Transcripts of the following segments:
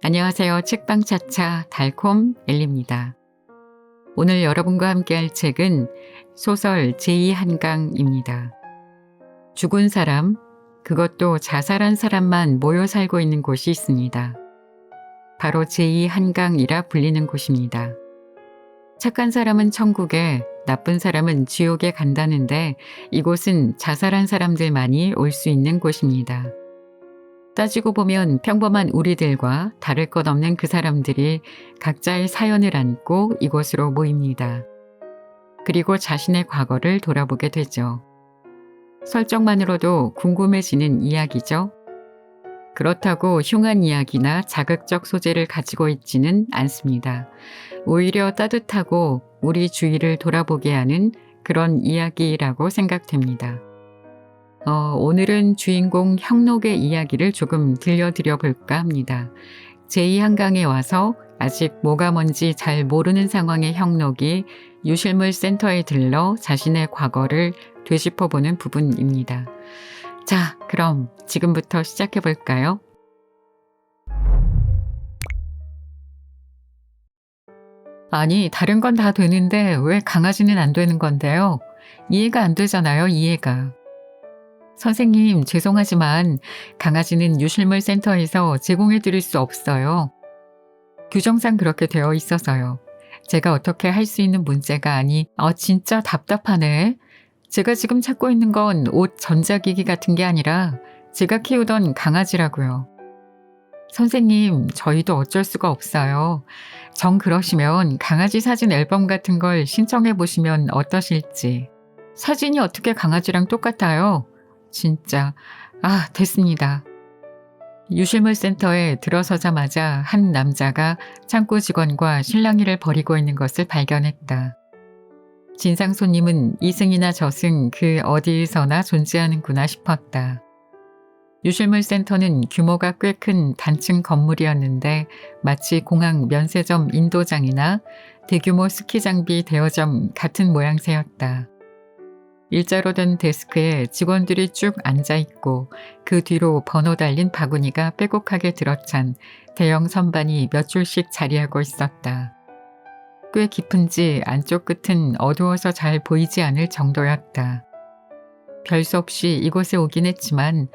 안녕하세요. 책방차차 달콤 엘리입니다. 오늘 여러분과 함께할 책은 소설 제2한강입니다. 죽은 사람, 그것도 자살한 사람만 모여 살고 있는 곳이 있습니다. 바로 제2한강이라 불리는 곳입니다. 착한 사람은 천국에, 나쁜 사람은 지옥에 간다는데 이곳은 자살한 사람들만이 올 수 있는 곳입니다. 따지고 보면 평범한 우리들과 다를 것 없는 그 사람들이 각자의 사연을 안고 이곳으로 모입니다. 그리고 자신의 과거를 돌아보게 되죠. 설정만으로도 궁금해지는 이야기죠. 그렇다고 흉한 이야기나 자극적 소재를 가지고 있지는 않습니다. 오히려 따뜻하고 우리 주위를 돌아보게 하는 그런 이야기라고 생각됩니다. 오늘은 주인공 형록의 이야기를 조금 들려드려 볼까 합니다. 제2한강에 와서 아직 뭐가 뭔지 잘 모르는 상황의 형록이 유실물 센터에 들러 자신의 과거를 되짚어보는 부분입니다. 자, 그럼 지금부터 시작해 볼까요? 아니, 다른 건 다 되는데 왜 강아지는 안 되는 건데요? 이해가 안 되잖아요, 이해가. 선생님, 죄송하지만 강아지는 유실물 센터에서 제공해 드릴 수 없어요. 규정상 그렇게 되어 있어서요. 제가 어떻게 할 수 있는 문제가 아니, 진짜 답답하네. 제가 지금 찾고 있는 건 옷 전자기기 같은 게 아니라 제가 키우던 강아지라고요. 선생님, 저희도 어쩔 수가 없어요. 정 그러시면 강아지 사진 앨범 같은 걸 신청해 보시면 어떠실지. 사진이 어떻게 강아지랑 똑같아요? 진짜. 됐습니다. 유실물 센터에 들어서자마자 한 남자가 창고 직원과 실랑이를 벌이고 있는 것을 발견했다. 진상 손님은 이승이나 저승 그 어디에서나 존재하는구나 싶었다. 유실물 센터는 규모가 꽤 큰 단층 건물이었는데 마치 공항 면세점 인도장이나 대규모 스키 장비 대여점 같은 모양새였다. 일자로 된 데스크에 직원들이 쭉 앉아있고 그 뒤로 번호 달린 바구니가 빼곡하게 들어찬 대형 선반이 몇 줄씩 자리하고 있었다. 꽤 깊은지 안쪽 끝은 어두워서 잘 보이지 않을 정도였다. 별 수 없이 이곳에 오긴 했지만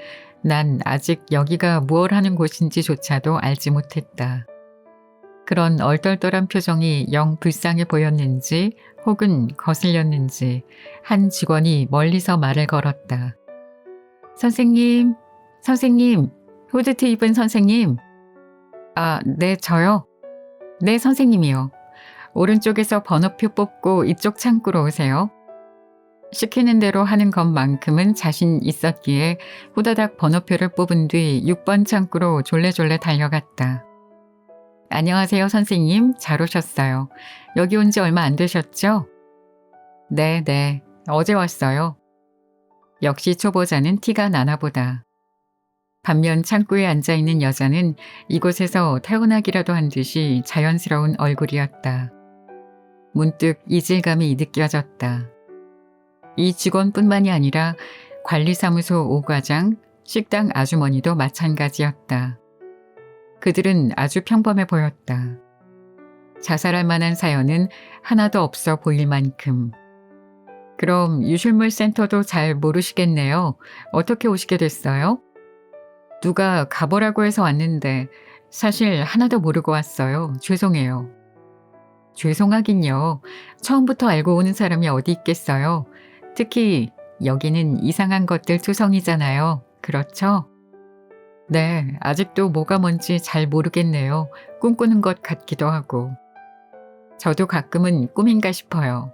난 아직 여기가 무얼 하는 곳인지조차도 알지 못했다. 그런 얼떨떨한 표정이 영 불쌍해 보였는지 혹은 거슬렸는지 한 직원이 멀리서 말을 걸었다. 선생님, 선생님, 후드티 입은 선생님. 네, 저요. 네, 선생님이요. 오른쪽에서 번호표 뽑고 이쪽 창구로 오세요. 시키는 대로 하는 것만큼은 자신 있었기에 후다닥 번호표를 뽑은 뒤 6번 창구로 졸래졸래 달려갔다. 안녕하세요, 선생님. 잘 오셨어요. 여기 온 지 얼마 안 되셨죠? 네. 어제 왔어요. 역시 초보자는 티가 나나 보다. 반면 창구에 앉아있는 여자는 이곳에서 태어나기라도 한 듯이 자연스러운 얼굴이었다. 문득 이질감이 느껴졌다. 이 직원뿐만이 아니라 관리사무소 오과장, 식당 아주머니도 마찬가지였다. 그들은 아주 평범해 보였다. 자살할 만한 사연은 하나도 없어 보일 만큼. 그럼 유실물 센터도 잘 모르시겠네요. 어떻게 오시게 됐어요? 누가 가보라고 해서 왔는데 사실 하나도 모르고 왔어요. 죄송해요. 죄송하긴요. 처음부터 알고 오는 사람이 어디 있겠어요. 특히 여기는 이상한 것들 투성이잖아요. 그렇죠? 네, 아직도 뭐가 뭔지 잘 모르겠네요. 꿈꾸는 것 같기도 하고. 저도 가끔은 꿈인가 싶어요.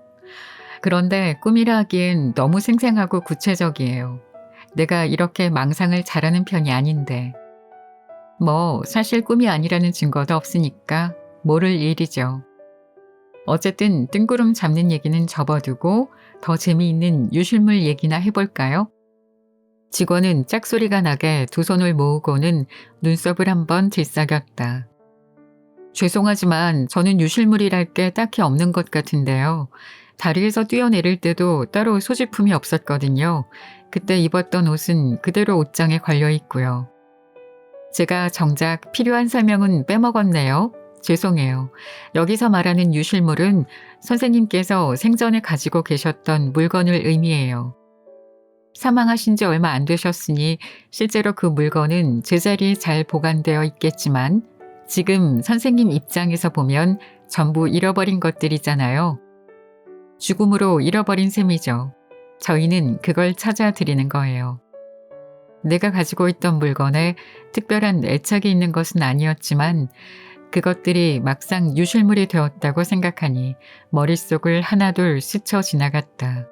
그런데 꿈이라 하기엔 너무 생생하고 구체적이에요. 내가 이렇게 망상을 잘하는 편이 아닌데. 사실 꿈이 아니라는 증거도 없으니까 모를 일이죠. 어쨌든 뜬구름 잡는 얘기는 접어두고 더 재미있는 유실물 얘기나 해볼까요? 직원은 짝소리가 나게 두 손을 모으고는 눈썹을 한번 들썩였다. 죄송하지만 저는 유실물이랄 게 딱히 없는 것 같은데요. 다리에서 뛰어내릴 때도 따로 소지품이 없었거든요. 그때 입었던 옷은 그대로 옷장에 걸려 있고요. 제가 정작 필요한 설명은 빼먹었네요. 죄송해요. 여기서 말하는 유실물은 선생님께서 생전에 가지고 계셨던 물건을 의미해요. 사망하신 지 얼마 안 되셨으니 실제로 그 물건은 제자리에 잘 보관되어 있겠지만 지금 선생님 입장에서 보면 전부 잃어버린 것들이잖아요. 죽음으로 잃어버린 셈이죠. 저희는 그걸 찾아드리는 거예요. 내가 가지고 있던 물건에 특별한 애착이 있는 것은 아니었지만 그것들이 막상 유실물이 되었다고 생각하니 머릿속을 하나둘 스쳐 지나갔다.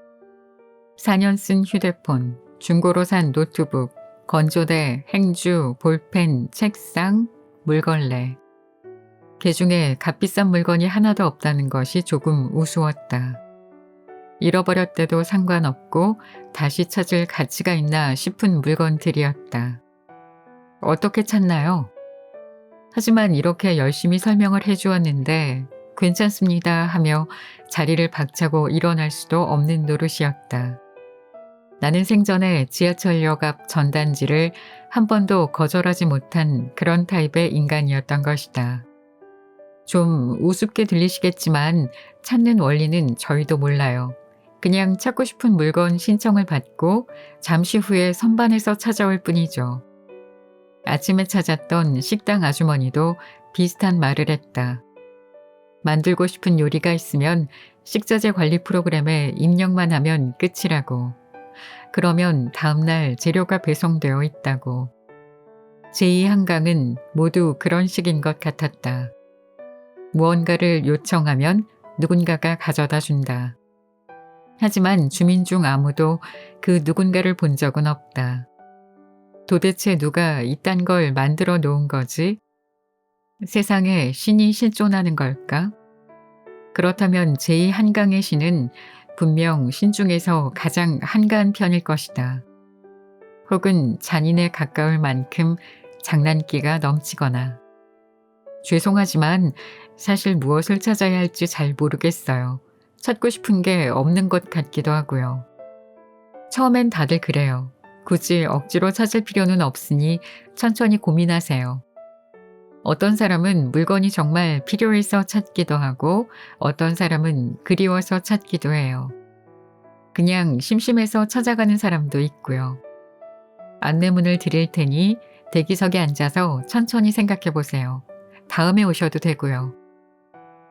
4년 쓴 휴대폰, 중고로 산 노트북, 건조대, 행주, 볼펜, 책상, 물걸레. 그중에 값비싼 물건이 하나도 없다는 것이 조금 우스웠다. 잃어버렸대도 상관없고 다시 찾을 가치가 있나 싶은 물건들이었다. 어떻게 찾나요? 하지만 이렇게 열심히 설명을 해주었는데 괜찮습니다 하며 자리를 박차고 일어날 수도 없는 노릇이었다. 나는 생전에 지하철역 앞 전단지를 한 번도 거절하지 못한 그런 타입의 인간이었던 것이다. 좀 우습게 들리시겠지만 찾는 원리는 저희도 몰라요. 그냥 찾고 싶은 물건 신청을 받고 잠시 후에 선반에서 찾아올 뿐이죠. 아침에 찾았던 식당 아주머니도 비슷한 말을 했다. 만들고 싶은 요리가 있으면 식자재 관리 프로그램에 입력만 하면 끝이라고. 그러면 다음날 재료가 배송되어 있다고. 제2한강은 모두 그런 식인 것 같았다. 무언가를 요청하면 누군가가 가져다 준다. 하지만 주민 중 아무도 그 누군가를 본 적은 없다. 도대체 누가 이딴 걸 만들어 놓은 거지? 세상에 신이 실존하는 걸까? 그렇다면 제2한강의 신은 분명 신 중에서 가장 한가한 편일 것이다. 혹은 잔인에 가까울 만큼 장난기가 넘치거나. 죄송하지만 사실 무엇을 찾아야 할지 잘 모르겠어요. 찾고 싶은 게 없는 것 같기도 하고요. 처음엔 다들 그래요. 굳이 억지로 찾을 필요는 없으니 천천히 고민하세요. 어떤 사람은 물건이 정말 필요해서 찾기도 하고 어떤 사람은 그리워서 찾기도 해요. 그냥 심심해서 찾아가는 사람도 있고요. 안내문을 드릴 테니 대기석에 앉아서 천천히 생각해 보세요. 다음에 오셔도 되고요.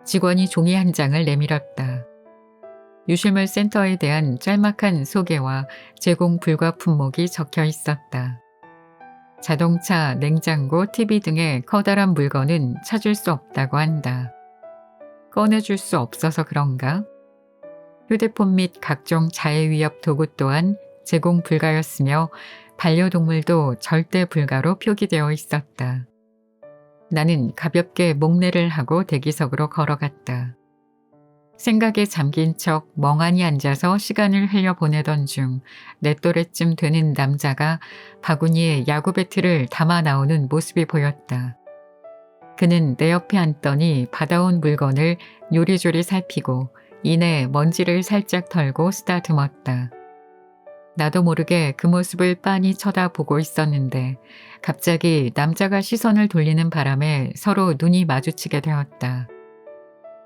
직원이 종이 한 장을 내밀었다. 유실물 센터에 대한 짤막한 소개와 제공 불가 품목이 적혀 있었다. 자동차, 냉장고, TV 등의 커다란 물건은 찾을 수 없다고 한다. 꺼내줄 수 없어서 그런가? 휴대폰 및 각종 자해 위협 도구 또한 제공 불가였으며 반려동물도 절대 불가로 표기되어 있었다. 나는 가볍게 목례를 하고 대기석으로 걸어갔다. 생각에 잠긴 척 멍하니 앉아서 시간을 흘려보내던 중 내 또래쯤 되는 남자가 바구니에 야구 배트를 담아 나오는 모습이 보였다. 그는 내 옆에 앉더니 받아온 물건을 요리조리 살피고 이내 먼지를 살짝 털고 쓰다듬었다. 나도 모르게 그 모습을 빤히 쳐다보고 있었는데 갑자기 남자가 시선을 돌리는 바람에 서로 눈이 마주치게 되었다.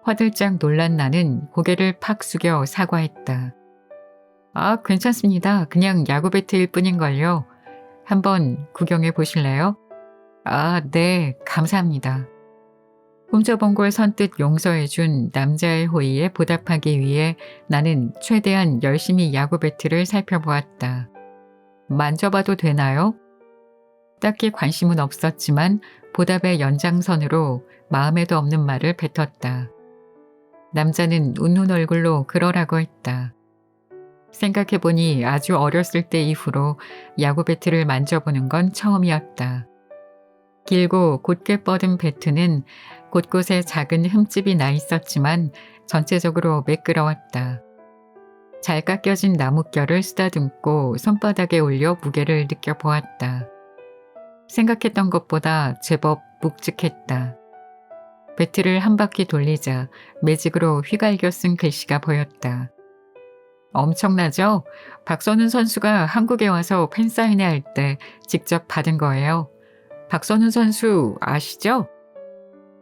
화들짝 놀란 나는 고개를 팍 숙여 사과했다. 아, 괜찮습니다. 그냥 야구 배트일 뿐인걸요. 한번 구경해 보실래요? 아, 네, 감사합니다. 훔쳐본 걸 선뜻 용서해준 남자의 호의에 보답하기 위해 나는 최대한 열심히 야구 배트를 살펴보았다. 만져봐도 되나요? 딱히 관심은 없었지만 보답의 연장선으로 마음에도 없는 말을 뱉었다. 남자는 웃는 얼굴로 그러라고 했다. 생각해보니 아주 어렸을 때 이후로 야구 배트를 만져보는 건 처음이었다. 길고 곧게 뻗은 배트는 곳곳에 작은 흠집이 나 있었지만 전체적으로 매끄러웠다. 잘 깎여진 나뭇결을 쓰다듬고 손바닥에 올려 무게를 느껴보았다. 생각했던 것보다 제법 묵직했다. 배트를 한 바퀴 돌리자 매직으로 휘갈겨 쓴 글씨가 보였다. 엄청나죠? 박선훈 선수가 한국에 와서 팬사인회 할 때 직접 받은 거예요. 박선우 선수 아시죠?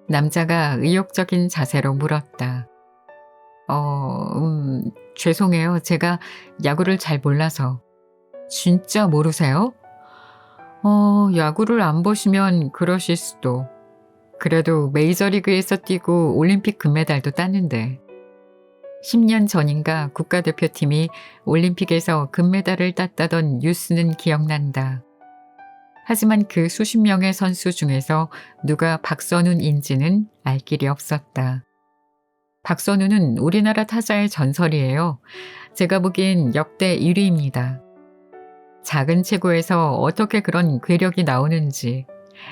남자가 의욕적인 자세로 물었다. 죄송해요. 제가 야구를 잘 몰라서. 진짜 모르세요? 야구를 안 보시면 그러실 수도. 그래도 메이저리그에서 뛰고 올림픽 금메달도 땄는데. 10년 전인가 국가대표팀이 올림픽에서 금메달을 땄다던 뉴스는 기억난다. 하지만 그 수십 명의 선수 중에서 누가 박선훈인지는 알 길이 없었다. 박선훈은 우리나라 타자의 전설이에요. 제가 보기엔 역대 1위입니다. 작은 체구에서 어떻게 그런 괴력이 나오는지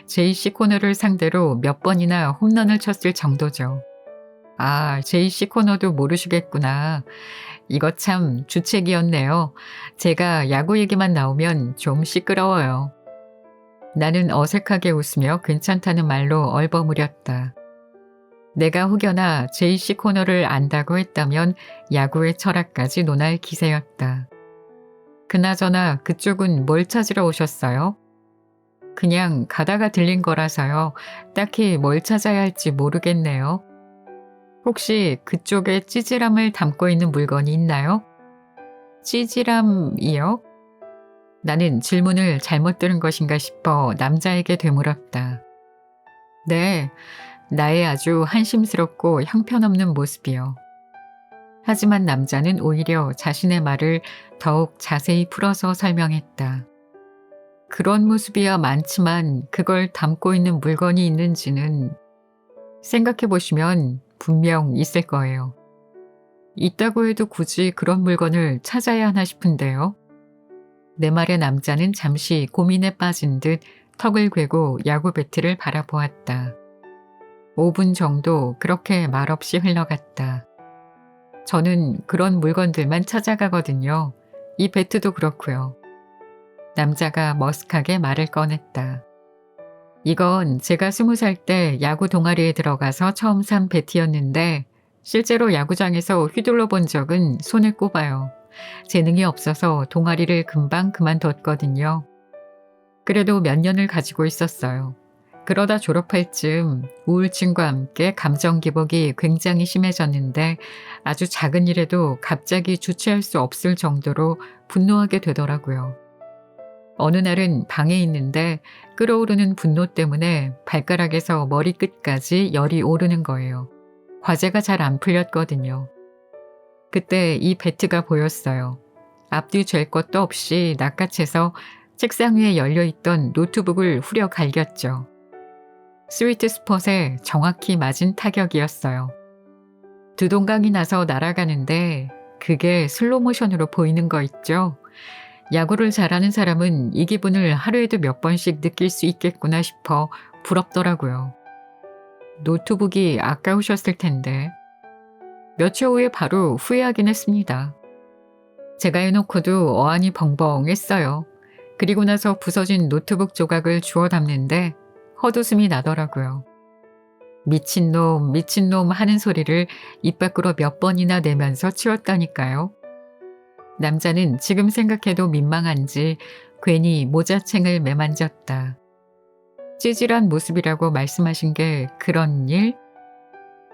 JC 코너를 상대로 몇 번이나 홈런을 쳤을 정도죠. 아, JC 코너도 모르시겠구나. 이거 참 주책이었네요. 제가 야구 얘기만 나오면 좀 시끄러워요. 나는 어색하게 웃으며 괜찮다는 말로 얼버무렸다. 내가 혹여나 JC 코너를 안다고 했다면 야구의 철학까지 논할 기세였다. 그나저나 그쪽은 뭘 찾으러 오셨어요? 그냥 가다가 들린 거라서요. 딱히 뭘 찾아야 할지 모르겠네요. 혹시 그쪽에 찌질함을 담고 있는 물건이 있나요? 찌질함이요? 나는 질문을 잘못 들은 것인가 싶어 남자에게 되물었다. 네, 나의 아주 한심스럽고 형편없는 모습이요. 하지만 남자는 오히려 자신의 말을 더욱 자세히 풀어서 설명했다. 그런 모습이야 많지만 그걸 담고 있는 물건이 있는지는 생각해 보시면 분명 있을 거예요. 있다고 해도 굳이 그런 물건을 찾아야 하나 싶은데요. 내 말에 남자는 잠시 고민에 빠진 듯 턱을 괴고 야구 배트를 바라보았다. 5분 정도 그렇게 말없이 흘러갔다. 저는 그런 물건들만 찾아가거든요. 이 배트도 그렇고요. 남자가 머쓱하게 말을 꺼냈다. 이건 제가 20살 때 야구 동아리에 들어가서 처음 산 배트였는데 실제로 야구장에서 휘둘러 본 적은 손에 꼽아요. 재능이 없어서 동아리를 금방 그만뒀거든요. 그래도 몇 년을 가지고 있었어요. 그러다 졸업할 즈음 우울증과 함께 감정 기복이 굉장히 심해졌는데 아주 작은 일에도 갑자기 주체할 수 없을 정도로 분노하게 되더라고요. 어느 날은 방에 있는데 끓어오르는 분노 때문에 발가락에서 머리끝까지 열이 오르는 거예요. 과제가 잘 안 풀렸거든요. 그때 이 배트가 보였어요. 앞뒤 잴 것도 없이 낚아채서 책상 위에 열려있던 노트북을 후려 갈겼죠. 스위트 스폿에 정확히 맞은 타격이었어요. 두 동강이 나서 날아가는데 그게 슬로모션으로 보이는 거 있죠? 야구를 잘하는 사람은 이 기분을 하루에도 몇 번씩 느낄 수 있겠구나 싶어 부럽더라고요. 노트북이 아까우셨을 텐데. 몇 초 후에 바로 후회하긴 했습니다. 제가 해놓고도 어안이 벙벙했어요. 그리고 나서 부서진 노트북 조각을 주워 담는데 헛웃음이 나더라고요. 미친놈, 미친놈 하는 소리를 입 밖으로 몇 번이나 내면서 치웠다니까요. 남자는 지금 생각해도 민망한지 괜히 모자챙을 매만졌다. 찌질한 모습이라고 말씀하신 게 그런 일?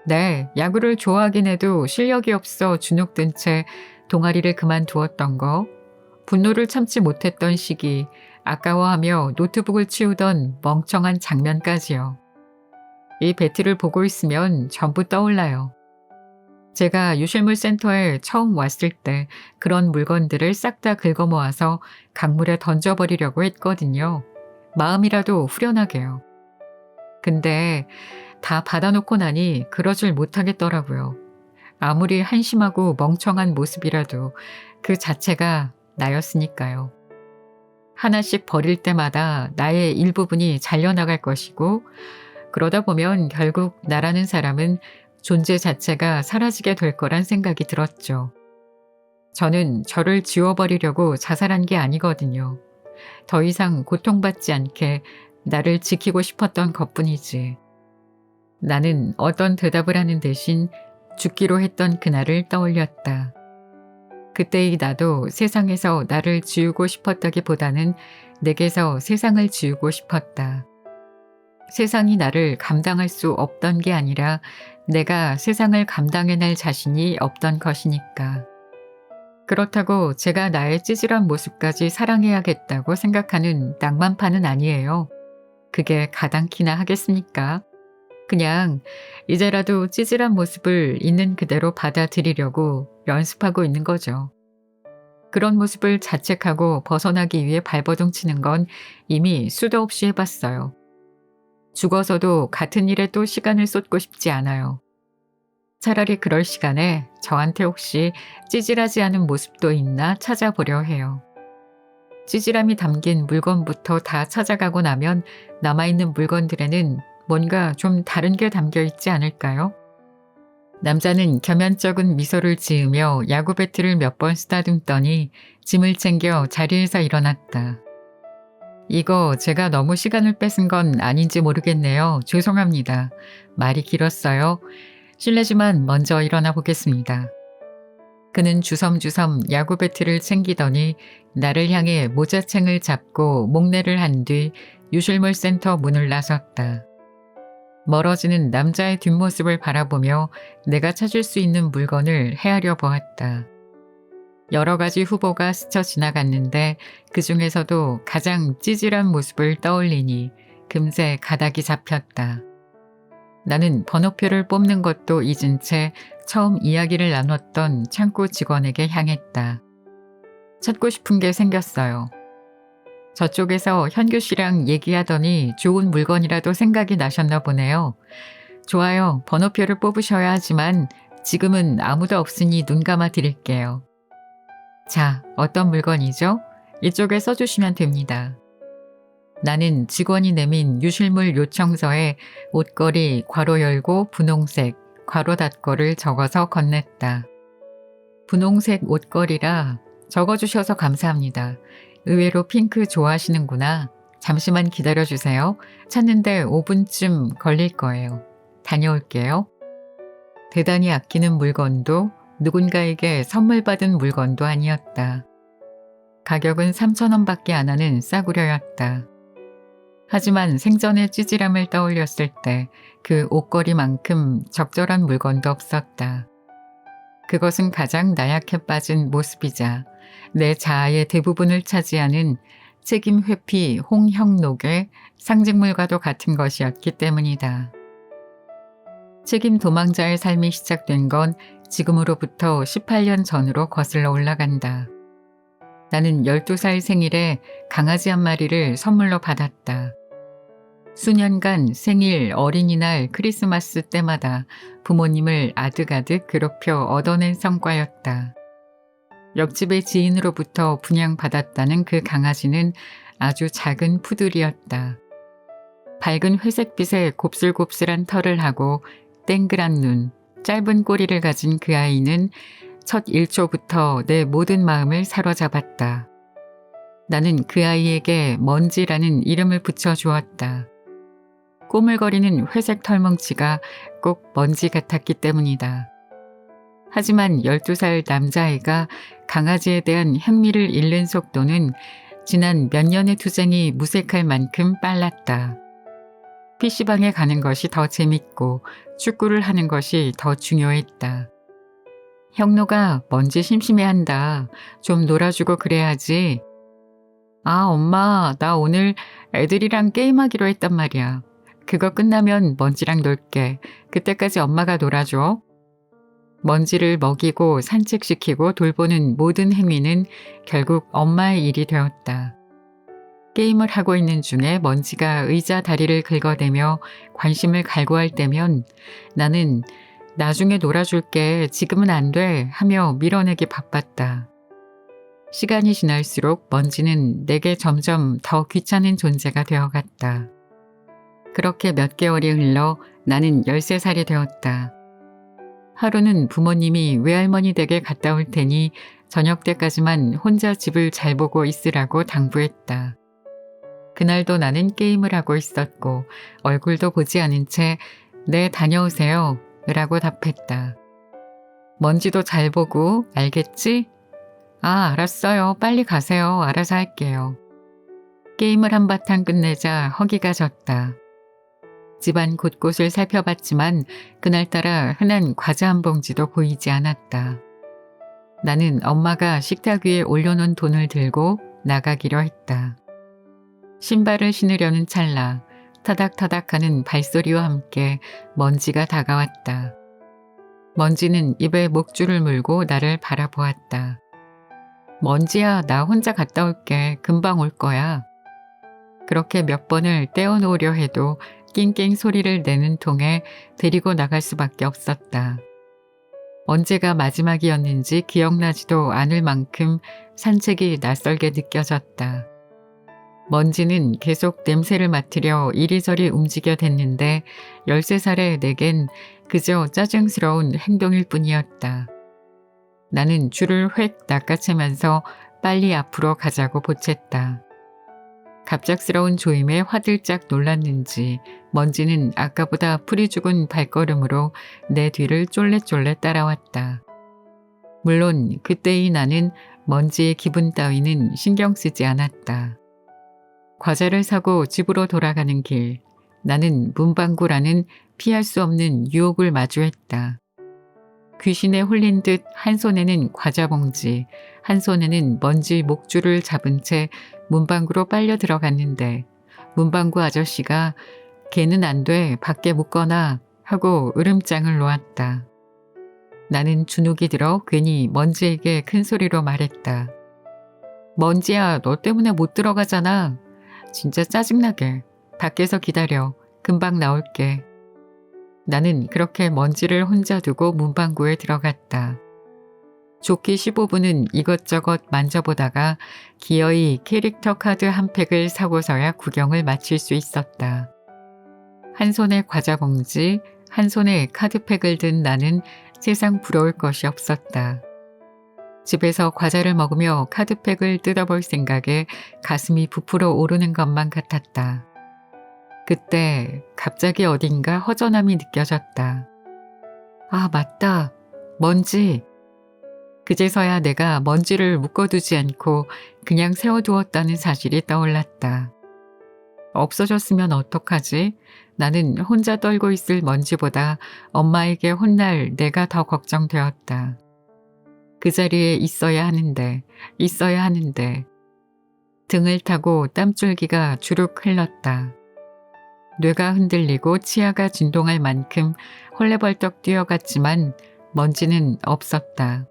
네, 야구를 좋아하긴 해도 실력이 없어 주눅든 채 동아리를 그만두었던 거, 분노를 참지 못했던 시기, 아까워하며 노트북을 치우던 멍청한 장면까지요. 이 배트를 보고 있으면 전부 떠올라요. 제가 유실물 센터에 처음 왔을 때 그런 물건들을 싹 다 긁어 모아서 강물에 던져버리려고 했거든요. 마음이라도 후련하게요. 근데 다 받아놓고 나니 그러질 못하겠더라고요. 아무리 한심하고 멍청한 모습이라도 그 자체가 나였으니까요. 하나씩 버릴 때마다 나의 일부분이 잘려나갈 것이고 그러다 보면 결국 나라는 사람은 존재 자체가 사라지게 될 거란 생각이 들었죠. 저는 저를 지워버리려고 자살한 게 아니거든요. 더 이상 고통받지 않게 나를 지키고 싶었던 것뿐이지. 나는 어떤 대답을 하는 대신 죽기로 했던 그날을 떠올렸다. 그때의 나도 세상에서 나를 지우고 싶었다기보다는 내게서 세상을 지우고 싶었다. 세상이 나를 감당할 수 없던 게 아니라 내가 세상을 감당해낼 자신이 없던 것이니까. 그렇다고 제가 나의 찌질한 모습까지 사랑해야겠다고 생각하는 낭만파는 아니에요. 그게 가당키나 하겠습니까? 그냥 이제라도 찌질한 모습을 있는 그대로 받아들이려고 연습하고 있는 거죠. 그런 모습을 자책하고 벗어나기 위해 발버둥 치는 건 이미 수도 없이 해봤어요. 죽어서도 같은 일에 또 시간을 쏟고 싶지 않아요. 차라리 그럴 시간에 저한테 혹시 찌질하지 않은 모습도 있나 찾아보려 해요. 찌질함이 담긴 물건부터 다 찾아가고 나면 남아있는 물건들에는 뭔가 좀 다른 게 담겨 있지 않을까요? 남자는 겸연쩍은 미소를 지으며 야구 배트를 몇 번 쓰다듬더니 짐을 챙겨 자리에서 일어났다. 이거 제가 너무 시간을 뺏은 건 아닌지 모르겠네요. 죄송합니다. 말이 길었어요. 실례지만 먼저 일어나 보겠습니다. 그는 주섬주섬 야구 배트를 챙기더니 나를 향해 모자챙을 잡고 목례를 한 뒤 유실물 센터 문을 나섰다. 멀어지는 남자의 뒷모습을 바라보며 내가 찾을 수 있는 물건을 헤아려 보았다. 여러 가지 후보가 스쳐 지나갔는데 그 중에서도 가장 찌질한 모습을 떠올리니 금세 가닥이 잡혔다. 나는 번호표를 뽑는 것도 잊은 채 처음 이야기를 나눴던 창고 직원에게 향했다. 찾고 싶은 게 생겼어요. 저쪽에서 현규 씨랑 얘기하더니 좋은 물건이라도 생각이 나셨나 보네요. 좋아요. 번호표를 뽑으셔야 하지만 지금은 아무도 없으니 눈 감아 드릴게요. 자, 어떤 물건이죠? 이쪽에 써주시면 됩니다. 나는 직원이 내민 유실물 요청서에 옷걸이 괄호 열고 분홍색 괄호 닫고를 적어서 건넸다. 분홍색 옷걸이라 적어주셔서 감사합니다. 의외로 핑크 좋아하시는구나. 잠시만 기다려주세요. 찾는데 5분쯤 걸릴 거예요. 다녀올게요. 대단히 아끼는 물건도 누군가에게 선물 받은 물건도 아니었다. 가격은 3,000원밖에 안 하는 싸구려였다. 하지만 생전의 찌질함을 떠올렸을 때 그 옷걸이만큼 적절한 물건도 없었다. 그것은 가장 나약해 빠진 모습이자 내 자아의 대부분을 차지하는 책임 회피 홍형록의 상징물과도 같은 것이었기 때문이다. 책임 도망자의 삶이 시작된 건 지금으로부터 18년 전으로 거슬러 올라간다. 나는 12살 생일에 강아지 한 마리를 선물로 받았다. 수년간 생일, 어린이날, 크리스마스 때마다 부모님을 아득아득 괴롭혀 얻어낸 성과였다. 옆집의 지인으로부터 분양받았다는 그 강아지는 아주 작은 푸들이었다. 밝은 회색빛의 곱슬곱슬한 털을 하고 땡그란 눈, 짧은 꼬리를 가진 그 아이는 첫 1초부터 내 모든 마음을 사로잡았다. 나는 그 아이에게 먼지라는 이름을 붙여주었다. 꼬물거리는 회색 털뭉치가 꼭 먼지 같았기 때문이다. 하지만 12살 남자아이가 강아지에 대한 흥미를 잃는 속도는 지난 몇 년의 투쟁이 무색할 만큼 빨랐다. PC방에 가는 것이 더 재밌고 축구를 하는 것이 더 중요했다. 형노가 먼지 심심해한다. 좀 놀아주고 그래야지. 아, 엄마, 나 오늘 애들이랑 게임하기로 했단 말이야. 그거 끝나면 먼지랑 놀게. 그때까지 엄마가 놀아줘. 먼지를 먹이고 산책시키고 돌보는 모든 행위는 결국 엄마의 일이 되었다. 게임을 하고 있는 중에 먼지가 의자 다리를 긁어대며 관심을 갈구할 때면 나는 나중에 놀아줄게, 지금은 안 돼 하며 밀어내기 바빴다. 시간이 지날수록 먼지는 내게 점점 더 귀찮은 존재가 되어갔다. 그렇게 몇 개월이 흘러 나는 13살이 되었다. 하루는 부모님이 외할머니 댁에 갔다 올 테니 저녁 때까지만 혼자 집을 잘 보고 있으라고 당부했다. 그날도 나는 게임을 하고 있었고 얼굴도 보지 않은 채 네, 다녀오세요 라고 답했다. 먼지도 잘 보고 알겠지? 아, 알았어요. 빨리 가세요. 알아서 할게요. 게임을 한바탕 끝내자 허기가 졌다. 집안 곳곳을 살펴봤지만 그날따라 흔한 과자 한 봉지도 보이지 않았다. 나는 엄마가 식탁 위에 올려놓은 돈을 들고 나가기로 했다. 신발을 신으려는 찰나 타닥타닥하는 발소리와 함께 먼지가 다가왔다. 먼지는 입에 목줄을 물고 나를 바라보았다. 먼지야, 나 혼자 갔다 올게. 금방 올 거야. 그렇게 몇 번을 떼어놓으려 해도 낑낑 소리를 내는 통에 데리고 나갈 수밖에 없었다. 언제가 마지막이었는지 기억나지도 않을 만큼 산책이 낯설게 느껴졌다. 먼지는 계속 냄새를 맡으려 이리저리 움직여댔는데 13살의 내겐 그저 짜증스러운 행동일 뿐이었다. 나는 줄을 획 낚아채면서 빨리 앞으로 가자고 보챘다. 갑작스러운 조임에 화들짝 놀랐는지 먼지는 아까보다 풀이 죽은 발걸음으로 내 뒤를 쫄래쫄래 따라왔다. 물론 그때의 나는 먼지의 기분 따위는 신경 쓰지 않았다. 과자를 사고 집으로 돌아가는 길, 나는 문방구라는 피할 수 없는 유혹을 마주했다. 귀신에 홀린 듯 한 손에는 과자 봉지, 한 손에는 먼지 목줄을 잡은 채 문방구로 빨려 들어갔는데 문방구 아저씨가 걔는 안 돼, 밖에 묻거나 하고 으름장을 놓았다. 나는 주눅이 들어 괜히 먼지에게 큰 소리로 말했다. 먼지야, 너 때문에 못 들어가잖아. 진짜 짜증나게. 밖에서 기다려. 금방 나올게. 나는 그렇게 먼지를 혼자 두고 문방구에 들어갔다. 좋기 15분은 이것저것 만져보다가 기어이 캐릭터 카드 한 팩을 사고서야 구경을 마칠 수 있었다. 한 손에 과자 봉지, 한 손에 카드팩을 든 나는 세상 부러울 것이 없었다. 집에서 과자를 먹으며 카드팩을 뜯어볼 생각에 가슴이 부풀어 오르는 것만 같았다. 그때 갑자기 어딘가 허전함이 느껴졌다. 아, 맞다. 먼지. 그제서야 내가 먼지를 묶어두지 않고 그냥 세워두었다는 사실이 떠올랐다. 없어졌으면 어떡하지? 나는 혼자 떨고 있을 먼지보다 엄마에게 혼날 내가 더 걱정되었다. 그 자리에 있어야 하는데. 등을 타고 땀줄기가 주룩 흘렀다. 뇌가 흔들리고 치아가 진동할 만큼 헐레벌떡 뛰어갔지만 먼지는 없었다.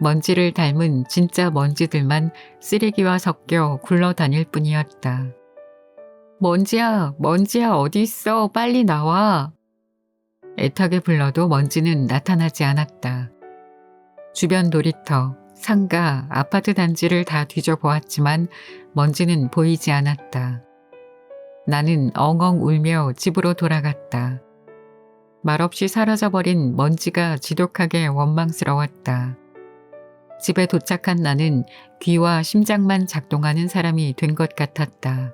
먼지를 닮은 진짜 먼지들만 쓰레기와 섞여 굴러다닐 뿐이었다. 먼지야, 먼지야 어디 있어? 빨리 나와. 애타게 불러도 먼지는 나타나지 않았다. 주변 놀이터, 상가, 아파트 단지를 다 뒤져보았지만 먼지는 보이지 않았다. 나는 엉엉 울며 집으로 돌아갔다. 말없이 사라져버린 먼지가 지독하게 원망스러웠다. 집에 도착한 나는 귀와 심장만 작동하는 사람이 된 것 같았다.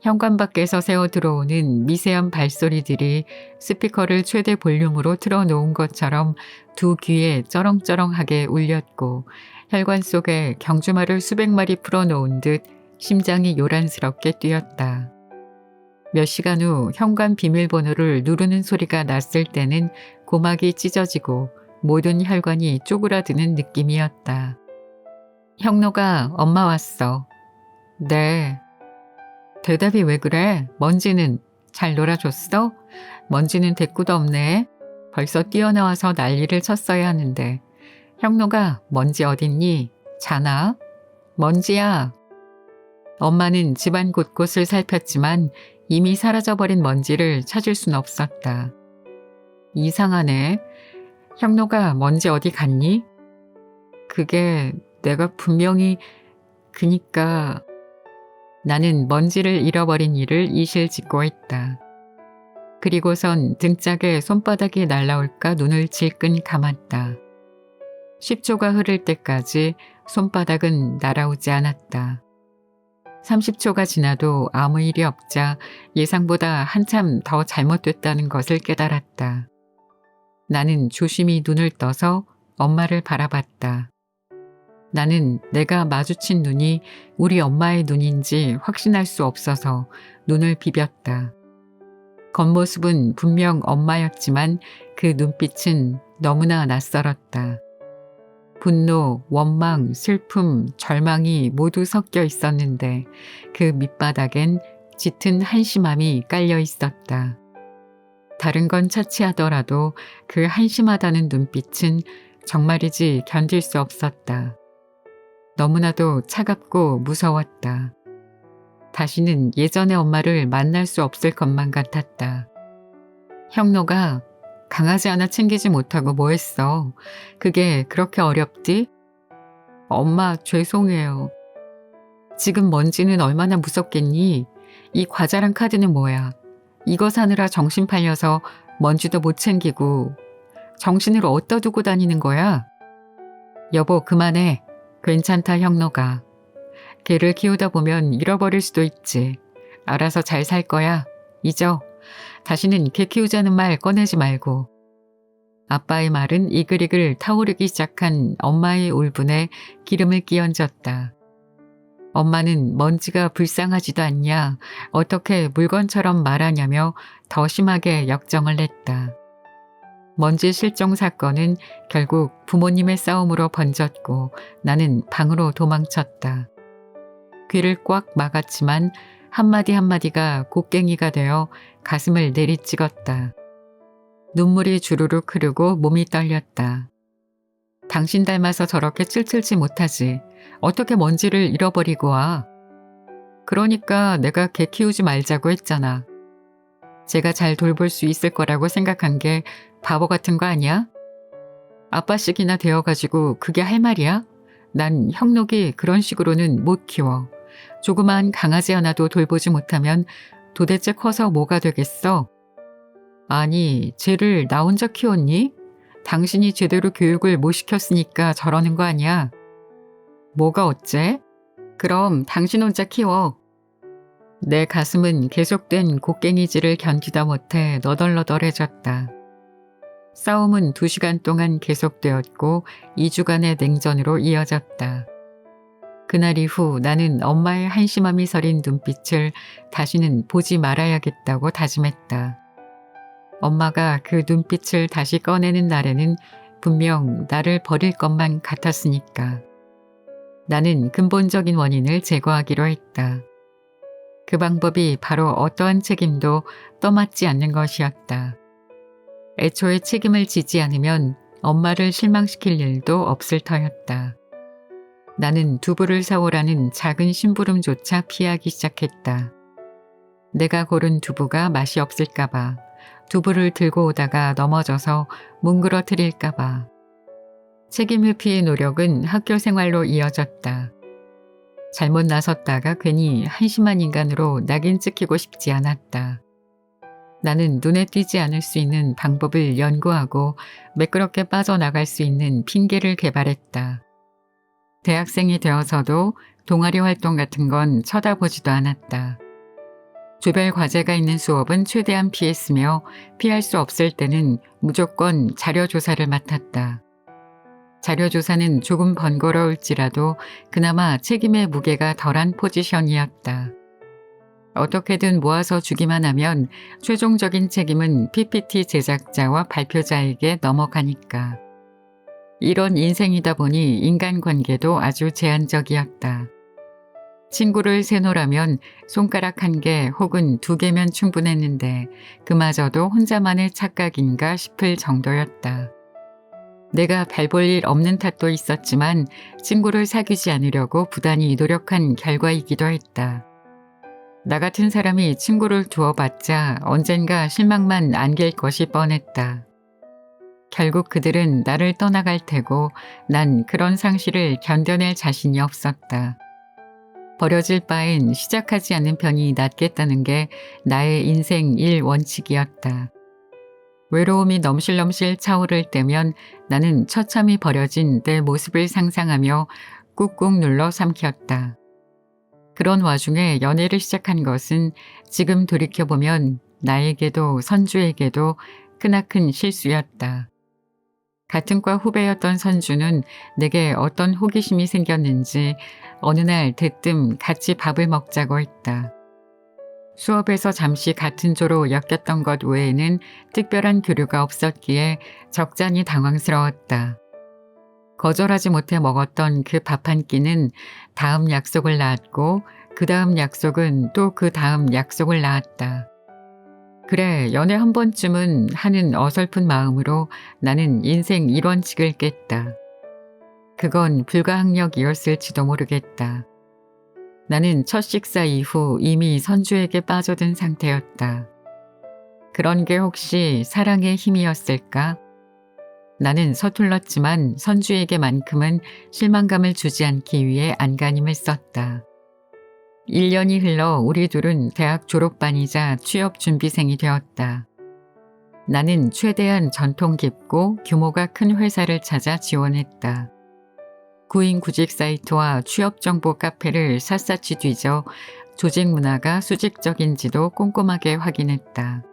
현관 밖에서 새어 들어오는 미세한 발소리들이 스피커를 최대 볼륨으로 틀어놓은 것처럼 두 귀에 쩌렁쩌렁하게 울렸고 혈관 속에 경주마를 수백 마리 풀어놓은 듯 심장이 요란스럽게 뛰었다. 몇 시간 후 현관 비밀번호를 누르는 소리가 났을 때는 고막이 찢어지고 모든 혈관이 쪼그라드는 느낌이었다. 형노가 엄마 왔어. 네. 대답이 왜 그래? 먼지는 잘 놀아줬어? 먼지는 대꾸도 없네. 벌써 뛰어나와서 난리를 쳤어야 하는데. 형노가 먼지 어딨니? 자나? 먼지야. 엄마는 집안 곳곳을 살폈지만 이미 사라져버린 먼지를 찾을 순 없었다. 이상하네. 형노가 먼지 어디 갔니? 그게 내가 분명히 그니까... 나는 먼지를 잃어버린 일을 이실직고 했다. 그리고선 등짝에 손바닥이 날라올까 눈을 질끈 감았다. 10초가 흐를 때까지 손바닥은 날아오지 않았다. 30초가 지나도 아무 일이 없자 예상보다 한참 더 잘못됐다는 것을 깨달았다. 나는 조심히 눈을 떠서 엄마를 바라봤다. 나는 내가 마주친 눈이 우리 엄마의 눈인지 확신할 수 없어서 눈을 비볐다. 겉모습은 분명 엄마였지만 그 눈빛은 너무나 낯설었다. 분노, 원망, 슬픔, 절망이 모두 섞여 있었는데 그 밑바닥엔 짙은 한심함이 깔려 있었다. 다른 건 차치하더라도 그 한심하다는 눈빛은 정말이지 견딜 수 없었다. 너무나도 차갑고 무서웠다. 다시는 예전의 엄마를 만날 수 없을 것만 같았다. 형노가 강아지 하나 챙기지 못하고 뭐 했어? 그게 그렇게 어렵디? 엄마 죄송해요. 지금 먼지는 얼마나 무섭겠니? 이 과자랑 카드는 뭐야? 이거 사느라 정신 팔려서 먼지도 못 챙기고 정신을 어디다 두고 다니는 거야? 여보 그만해. 괜찮다 형노가. 걔를 키우다 보면 잃어버릴 수도 있지. 알아서 잘 살 거야. 잊어. 다시는 개 키우자는 말 꺼내지 말고. 아빠의 말은 이글이글 타오르기 시작한 엄마의 울분에 기름을 끼얹었다. 엄마는 먼지가 불쌍하지도 않냐, 어떻게 물건처럼 말하냐며 더 심하게 역정을 냈다. 먼지 실종 사건은 결국 부모님의 싸움으로 번졌고 나는 방으로 도망쳤다. 귀를 꽉 막았지만 한마디 한마디가 곡괭이가 되어 가슴을 내리찍었다. 눈물이 주르륵 흐르고 몸이 떨렸다. 당신 닮아서 저렇게 찔찔지 못하지. 어떻게 먼지를 잃어버리고 와. 그러니까 내가 개 키우지 말자고 했잖아. 제가 잘 돌볼 수 있을 거라고 생각한 게 바보 같은 거 아니야? 아빠씩이나 되어가지고 그게 할 말이야? 난 형록이 그런 식으로는 못 키워. 조그만 강아지 하나도 돌보지 못하면 도대체 커서 뭐가 되겠어? 아니, 쟤를 나 혼자 키웠니? 당신이 제대로 교육을 못 시켰으니까 저러는 거 아니야? 뭐가 어째? 그럼 당신 혼자 키워. 내 가슴은 계속된 곡괭이질을 견디다 못해 너덜너덜해졌다. 싸움은 2시간 동안 계속되었고 2주간의 냉전으로 이어졌다. 그날 이후 나는 엄마의 한심함이 서린 눈빛을 다시는 보지 말아야겠다고 다짐했다. 엄마가 그 눈빛을 다시 꺼내는 날에는 분명 나를 버릴 것만 같았으니까. 나는 근본적인 원인을 제거하기로 했다. 그 방법이 바로 어떠한 책임도 떠맡지 않는 것이었다. 애초에 책임을 지지 않으면 엄마를 실망시킬 일도 없을 터였다. 나는 두부를 사오라는 작은 심부름조차 피하기 시작했다. 내가 고른 두부가 맛이 없을까봐, 두부를 들고 오다가 넘어져서 뭉그러뜨릴까봐. 책임 회피의 노력은 학교 생활로 이어졌다. 잘못 나섰다가 괜히 한심한 인간으로 낙인 찍히고 싶지 않았다. 나는 눈에 띄지 않을 수 있는 방법을 연구하고 매끄럽게 빠져나갈 수 있는 핑계를 개발했다. 대학생이 되어서도 동아리 활동 같은 건 쳐다보지도 않았다. 조별 과제가 있는 수업은 최대한 피했으며 피할 수 없을 때는 무조건 자료조사를 맡았다. 자료조사는 조금 번거로울지라도 그나마 책임의 무게가 덜한 포지션이었다. 어떻게든 모아서 주기만 하면 최종적인 책임은 PPT 제작자와 발표자에게 넘어가니까. 이런 인생이다 보니 인간관계도 아주 제한적이었다. 친구를 세노라면 손가락 1개 혹은 2개면 충분했는데 그마저도 혼자만의 착각인가 싶을 정도였다. 내가 발 볼 일 없는 탓도 있었지만 친구를 사귀지 않으려고 부단히 노력한 결과이기도 했다. 나 같은 사람이 친구를 두어봤자 언젠가 실망만 안길 것이 뻔했다. 결국 그들은 나를 떠나갈 테고 난 그런 상실을 견뎌낼 자신이 없었다. 버려질 바엔 시작하지 않는 편이 낫겠다는 게 나의 인생 1원칙이었다. 외로움이 넘실넘실 차오를 때면 나는 처참히 버려진 내 모습을 상상하며 꾹꾹 눌러 삼켰다. 그런 와중에 연애를 시작한 것은 지금 돌이켜보면 나에게도 선주에게도 크나큰 실수였다. 같은 과 후배였던 선주는 내게 어떤 호기심이 생겼는지 어느 날 대뜸 같이 밥을 먹자고 했다. 수업에서 잠시 같은 조로 엮였던 것 외에는 특별한 교류가 없었기에 적잖이 당황스러웠다. 거절하지 못해 먹었던 그 밥 한 끼는 다음 약속을 낳았고 그 다음 약속은 또 그 다음 약속을 낳았다. 그래, 연애 한 번쯤은 하는 어설픈 마음으로 나는 인생 1원칙을 깼다. 그건 불가항력이었을지도 모르겠다. 나는 첫 식사 이후 이미 선주에게 빠져든 상태였다. 그런 게 혹시 사랑의 힘이었을까? 나는 서툴렀지만 선주에게만큼은 실망감을 주지 않기 위해 안간힘을 썼다. 1년이 흘러 우리 둘은 대학 졸업반이자 취업준비생이 되었다. 나는 최대한 전통 깊고 규모가 큰 회사를 찾아 지원했다. 구인구직 사이트와 취업정보 카페를 샅샅이 뒤져 조직 문화가 수직적인지도 꼼꼼하게 확인했다.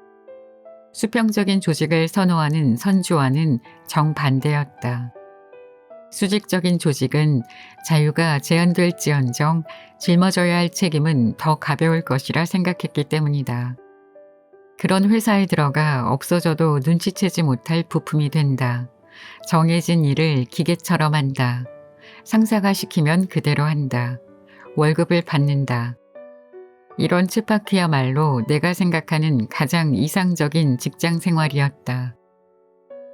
수평적인 조직을 선호하는 선주와는 정반대였다. 수직적인 조직은 자유가 제한될지언정 짊어져야 할 책임은 더 가벼울 것이라 생각했기 때문이다. 그런 회사에 들어가 없어져도 눈치채지 못할 부품이 된다. 정해진 일을 기계처럼 한다. 상사가 시키면 그대로 한다. 월급을 받는다. 이런 쳇바퀴야말로 내가 생각하는 가장 이상적인 직장 생활이었다.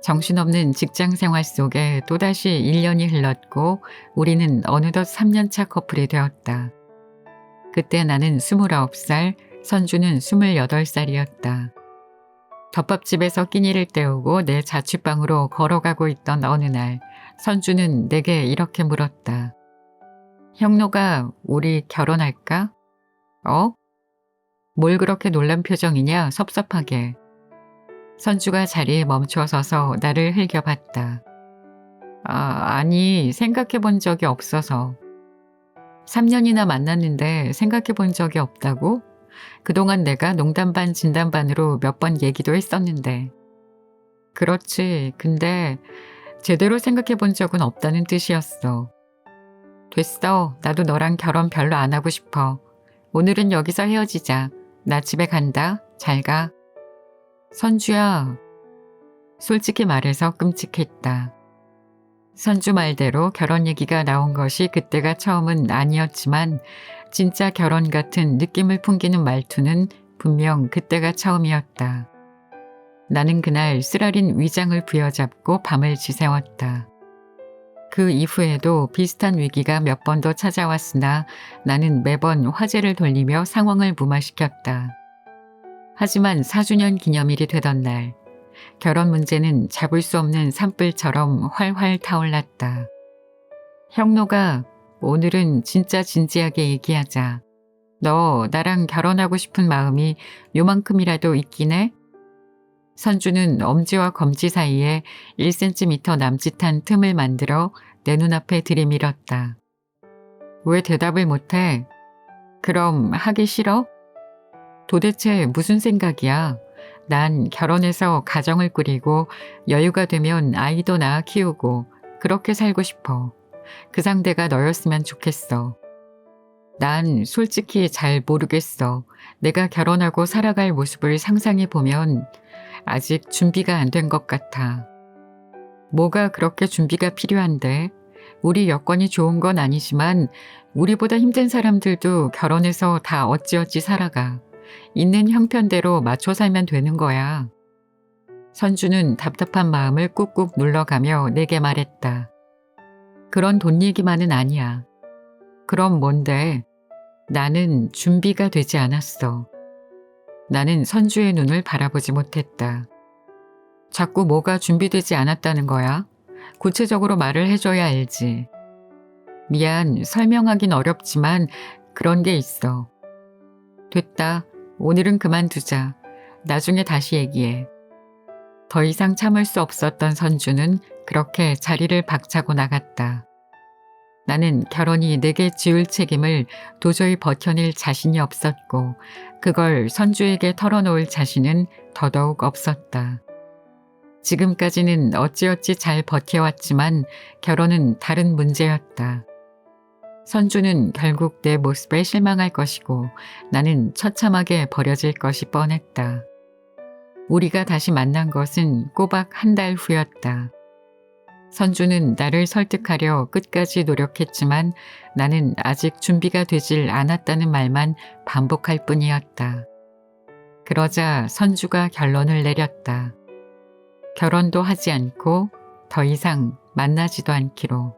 정신없는 직장 생활 속에 또다시 1년이 흘렀고 우리는 어느덧 3년차 커플이 되었다. 그때 나는 29살, 선주는 28살이었다. 덮밥집에서 끼니를 때우고 내 자취방으로 걸어가고 있던 어느 날 선주는 내게 이렇게 물었다. 형노가 우리 결혼할까? 어? 뭘 그렇게 놀란 표정이냐 섭섭하게. 선주가 자리에 멈춰서서 나를 흘겨봤다. 아니 생각해 본 적이 없어서. 3년이나 만났는데 생각해 본 적이 없다고? 그동안 내가 농담 반 진담 반으로 몇 번 얘기도 했었는데. 그렇지. 근데 제대로 생각해 본 적은 없다는 뜻이었어. 됐어. 나도 너랑 결혼 별로 안 하고 싶어. 오늘은 여기서 헤어지자. 나 집에 간다. 잘 가. 선주야. 솔직히 말해서 끔찍했다. 선주 말대로 결혼 얘기가 나온 것이 그때가 처음은 아니었지만 진짜 결혼 같은 느낌을 풍기는 말투는 분명 그때가 처음이었다. 나는 그날 쓰라린 위장을 부여잡고 밤을 지새웠다. 그 이후에도 비슷한 위기가 몇 번 더 찾아왔으나 나는 매번 화제를 돌리며 상황을 무마시켰다. 하지만 4주년 기념일이 되던 날 결혼 문제는 잡을 수 없는 산불처럼 활활 타올랐다. 형노가 오늘은 진짜 진지하게 얘기하자. 너 나랑 결혼하고 싶은 마음이 요만큼이라도 있긴 해? 선주는 엄지와 검지 사이에 1cm 남짓한 틈을 만들어 내 눈앞에 들이밀었다. 왜 대답을 못해? 그럼 하기 싫어? 도대체 무슨 생각이야? 난 결혼해서 가정을 꾸리고 여유가 되면 아이도 낳아 키우고 그렇게 살고 싶어. 그 상대가 너였으면 좋겠어. 난 솔직히 잘 모르겠어. 내가 결혼하고 살아갈 모습을 상상해 보면 아직 준비가 안 된 것 같아. 뭐가 그렇게 준비가 필요한데? 우리 여건이 좋은 건 아니지만 우리보다 힘든 사람들도 결혼해서 다 어찌어찌 살아가. 있는 형편대로 맞춰 살면 되는 거야. 선주는 답답한 마음을 꾹꾹 눌러가며 내게 말했다. 그런 돈 얘기만은 아니야. 그럼 뭔데? 나는 준비가 되지 않았어. 나는 선주의 눈을 바라보지 못했다. 자꾸 뭐가 준비되지 않았다는 거야? 구체적으로 말을 해줘야 알지. 미안, 설명하긴 어렵지만 그런 게 있어. 됐다. 오늘은 그만두자. 나중에 다시 얘기해. 더 이상 참을 수 없었던 선주는 그렇게 자리를 박차고 나갔다. 나는 결혼이 내게 지울 책임을 도저히 버텨낼 자신이 없었고 그걸 선주에게 털어놓을 자신은 더더욱 없었다. 지금까지는 어찌어찌 잘 버텨왔지만 결혼은 다른 문제였다. 선주는 결국 내 모습에 실망할 것이고 나는 처참하게 버려질 것이 뻔했다. 우리가 다시 만난 것은 꼬박 한 달 후였다. 선주는 나를 설득하려 끝까지 노력했지만 나는 아직 준비가 되질 않았다는 말만 반복할 뿐이었다. 그러자 선주가 결론을 내렸다. 결혼도 하지 않고 더 이상 만나지도 않기로.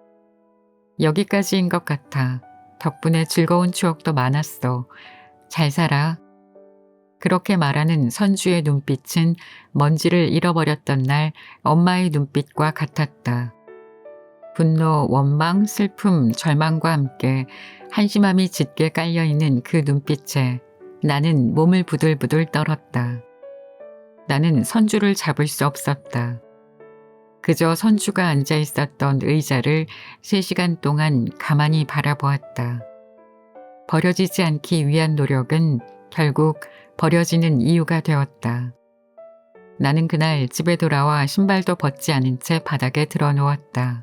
여기까지인 것 같아. 덕분에 즐거운 추억도 많았어. 잘 살아. 그렇게 말하는 선주의 눈빛은 먼지를 잃어버렸던 날 엄마의 눈빛과 같았다. 분노, 원망, 슬픔, 절망과 함께 한심함이 짙게 깔려있는 그 눈빛에 나는 몸을 부들부들 떨었다. 나는 선주를 잡을 수 없었다. 그저 선주가 앉아 있었던 의자를 3시간 동안 가만히 바라보았다. 버려지지 않기 위한 노력은 결국 버려지는 이유가 되었다. 나는 그날 집에 돌아와 신발도 벗지 않은 채 바닥에 드러누웠다.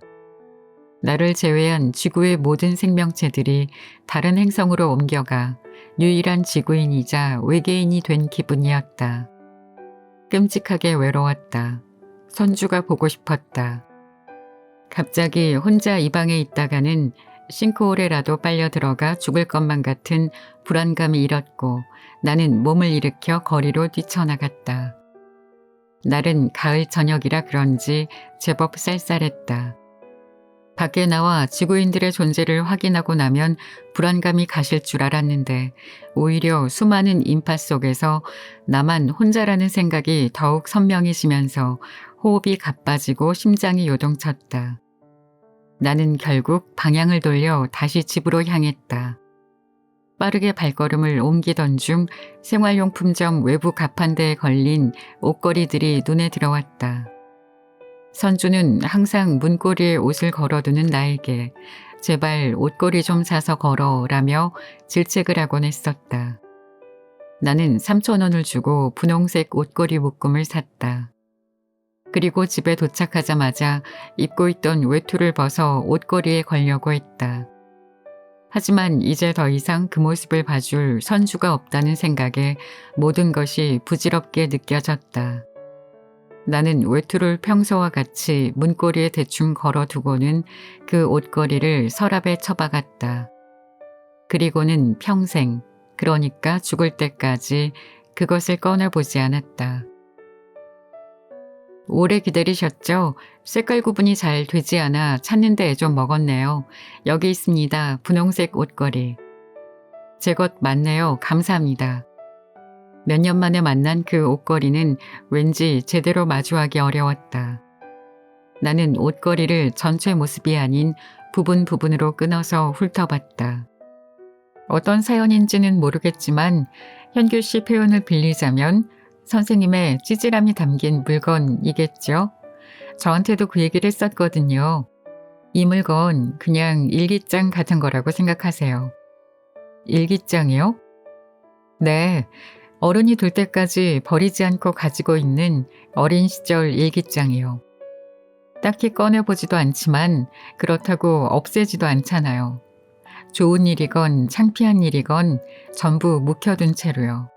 나를 제외한 지구의 모든 생명체들이 다른 행성으로 옮겨가 유일한 지구인이자 외계인이 된 기분이었다. 끔찍하게 외로웠다. 선주가 보고 싶었다. 갑자기 혼자 이 방에 있다가는 싱크홀에라도 빨려 들어가 죽을 것만 같은 불안감이 일었고 나는 몸을 일으켜 거리로 뛰쳐나갔다. 날은 가을 저녁이라 그런지 제법 쌀쌀했다. 밖에 나와 지구인들의 존재를 확인하고 나면 불안감이 가실 줄 알았는데 오히려 수많은 인파 속에서 나만 혼자라는 생각이 더욱 선명해지면서 호흡이 가빠지고 심장이 요동쳤다. 나는 결국 방향을 돌려 다시 집으로 향했다. 빠르게 발걸음을 옮기던 중 생활용품점 외부 가판대에 걸린 옷걸이들이 눈에 들어왔다. 선주는 항상 문고리에 옷을 걸어두는 나에게 제발 옷걸이 좀 사서 걸어라며 질책을 하곤 했었다. 나는 3,000원을 주고 분홍색 옷걸이 묶음을 샀다. 그리고 집에 도착하자마자 입고 있던 외투를 벗어 옷걸이에 걸려고 했다. 하지만 이제 더 이상 그 모습을 봐줄 선주가 없다는 생각에 모든 것이 부질없게 느껴졌다. 나는 외투를 평소와 같이 문고리에 대충 걸어두고는 그 옷걸이를 서랍에 처박았다. 그리고는 평생, 그러니까 죽을 때까지 그것을 꺼내보지 않았다. 오래 기다리셨죠? 색깔 구분이 잘 되지 않아 찾는데 애 좀 먹었네요. 여기 있습니다. 분홍색 옷걸이. 제 것 맞네요. 감사합니다. 몇 년 만에 만난 그 옷걸이는 왠지 제대로 마주하기 어려웠다. 나는 옷걸이를 전체 모습이 아닌 부분 부분으로 끊어서 훑어봤다. 어떤 사연인지는 모르겠지만 현규 씨 표현을 빌리자면 선생님의 찌질함이 담긴 물건이겠죠. 저한테도 그 얘기를 했었거든요. 이 물건 그냥 일기장 같은 거라고 생각하세요. 일기장이요? 네, 어른이 될 때까지 버리지 않고 가지고 있는 어린 시절 일기장이요. 딱히 꺼내보지도 않지만 그렇다고 없애지도 않잖아요. 좋은 일이건 창피한 일이건 전부 묵혀둔 채로요.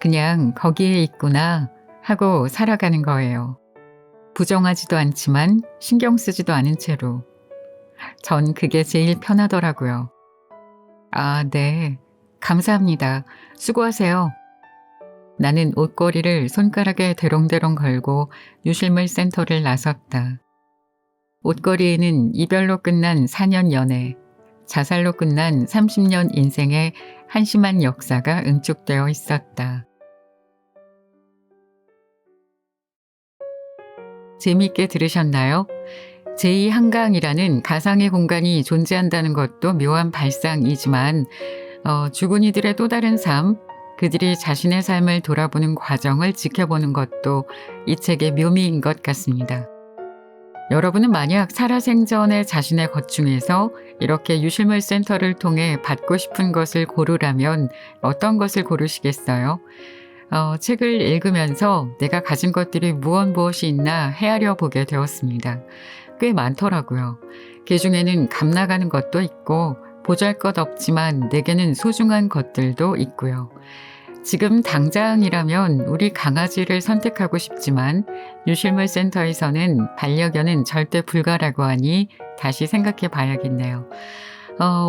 그냥 거기에 있구나 하고 살아가는 거예요. 부정하지도 않지만 신경 쓰지도 않은 채로. 전 그게 제일 편하더라고요. 아, 네. 감사합니다. 수고하세요. 나는 옷걸이를 손가락에 대롱대롱 걸고 유실물 센터를 나섰다. 옷걸이에는 이별로 끝난 4년 연애, 자살로 끝난 30년 인생의 한심한 역사가 응축되어 있었다. 재미있게 들으셨나요? 제2한강이라는 가상의 공간이 존재한다는 것도 묘한 발상이지만 죽은 이들의 또 다른 삶, 그들이 자신의 삶을 돌아보는 과정을 지켜보는 것도 이 책의 묘미인 것 같습니다. 여러분은 만약 살아생전에 자신의 것 중에서 이렇게 유실물 센터를 통해 받고 싶은 것을 고르라면 어떤 것을 고르시겠어요? 책을 읽으면서 내가 가진 것들이 무엇이 있나 헤아려 보게 되었습니다. 꽤 많더라고요. 그 중에는 값 나가는 것도 있고 보잘것없지만 내게는 소중한 것들도 있고요. 지금 당장이라면 우리 강아지를 선택하고 싶지만 유실물 센터에서는 반려견은 절대 불가라고 하니 다시 생각해 봐야겠네요.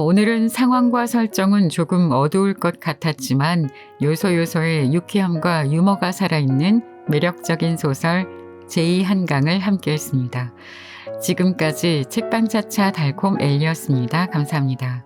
오늘은 상황과 설정은 조금 어두울 것 같았지만 요소요소의 유쾌함과 유머가 살아있는 매력적인 소설 제2한강을 함께 했습니다. 지금까지 책방차차 달콤 엘리였습니다. 감사합니다.